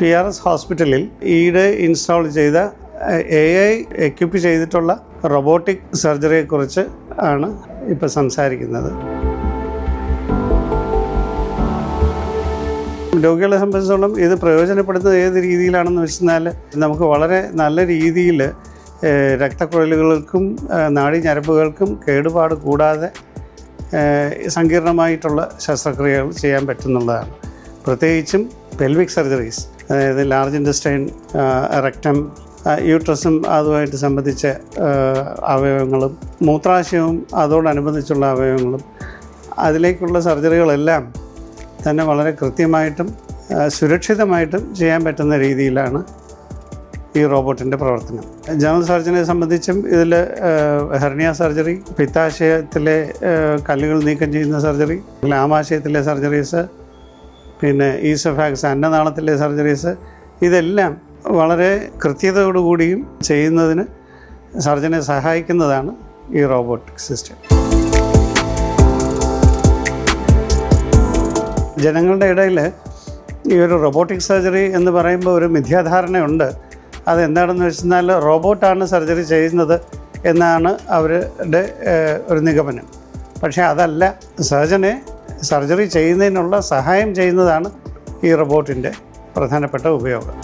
PRS ഹോസ്പിറ്റലിൽ ഈയിടെ install ചെയ്ത AI എക്യുപ്പ് ചെയ്തിട്ടുള്ള റോബോട്ടിക് സർജറിയെക്കുറിച്ച് ആണ് ഇപ്പോൾ സംസാരിക്കുന്നത്. രോഗികളെ സംബന്ധിച്ചിടത്തോളം ഇത് പ്രയോജനപ്പെടുന്നത് ഏത് രീതിയിലാണെന്ന് വെച്ചാൽ നമുക്ക് വളരെ നല്ല രീതിയിൽ രക്തക്കുഴലുകൾക്കും നാഡീഞരമ്പുകൾക്കും കേടുപാട് കൂടാതെ സങ്കീർണമായിട്ടുള്ള ശസ്ത്രക്രിയകൾ ചെയ്യാൻ പറ്റുന്നുള്ളതാണ്. പ്രത്യേകിച്ചും പെൽവിക് സർജറീസ്, അതായത് ലാർജ് ഇൻറ്റസ്റ്റൈൻ, റെക്ടം, യൂട്രസും അതുമായിട്ട് സംബന്ധിച്ച അവയവങ്ങളും മൂത്രാശയവും അതോടനുബന്ധിച്ചുള്ള അവയവങ്ങളും അതിലേക്കുള്ള സർജറികളെല്ലാം തന്നെ വളരെ കൃത്യമായിട്ടും സുരക്ഷിതമായിട്ടും ചെയ്യാൻ പറ്റുന്ന രീതിയിലാണ് ഈ റോബോട്ടിൻ്റെ പ്രവർത്തനം. ജനറൽ സർജനെ സംബന്ധിച്ചും ഇതിൽ ഹെർണിയ സർജറി, പിത്താശയത്തിലെ കല്ലുകൾ നീക്കം ചെയ്യുന്ന സർജറി, ആമാശയത്തിലെ സർജറീസ്, പിന്നെ ഈസോഫാഗസ് അന്നനാളത്തിലെ സർജറീസ്, ഇതെല്ലാം വളരെ കൃത്യതയോടുകൂടിയും ചെയ്യുന്നതിന് സർജനെ സഹായിക്കുന്നതാണ് ഈ റോബോട്ടിക് സിസ്റ്റം. ജനങ്ങളുടെ ഇടയിൽ ഈ ഒരു റോബോട്ടിക് സർജറി എന്ന് പറയുമ്പോൾ ഒരു മിഥ്യാധാരണയുണ്ട്. അതെന്താണെന്ന് വെച്ചാൽ റോബോട്ടാണ് സർജറി ചെയ്യുന്നത് എന്നാണ് അവരുടെ ഒരു നിഗമനം. പക്ഷേ അതല്ല, സർജനെ സർജറി ചെയ്യുന്നതിനുള്ള സഹായം ചെയ്യുന്നതാണ് ഈ റോബോട്ടിൻ്റെ പ്രധാനപ്പെട്ട ഉപയോഗം.